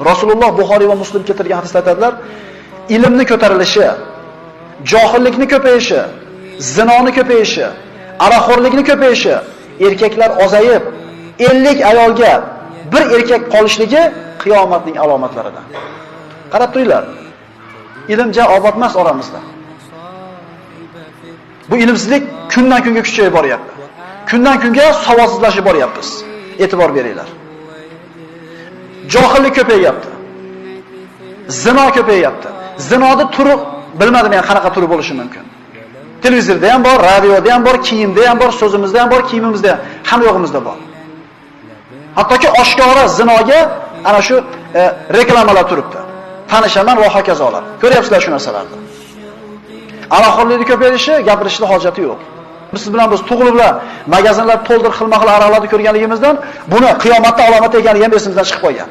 Rasululloh Buxoriy va Muslim keltirgan hadisda aytadilar, ilmni ko'tarilishi, johillikni ko'payishi, zinoni ko'payishi, aroqxo'rlikni ko'payishi, erkaklar ozayib, 50 ayolga bir erkak qolishligi qiyomatning alomatlaridan. Qarab turinglar. Ilm ja obod emas oramizda. Bu ilmsizlik kundan kunga kuchayib boryapti. Kundan kunga savodsizlashib boryapmiz. E'tibor beringlar. Johillik ko'payyapti. Zino ko'payyapti. Zinoda turi bilmadim men qanaqa turi bo'lishi mumkin. Televizorda ham bor, radioda ham bor, kiyimda ham bor, so'zimizda ham bor, kiyimimizda ham, hamma yo'g'imizda bor. Hattoki oshkora zinoga ana shu reklamalar turibdi. Tanishaman va hokazolar. Ko'ryapsizlar shu narsalarni. Aroqxo'rlikni ko'payishi, gapirishda hojati yo'q. Biz bilan tug'iliblar, magazinlar to'ldir xilma-xil aroqlarni ko'rganligimizdan buni qiyomatda alomat ekanligi ham esimizdan chiqib qolgan.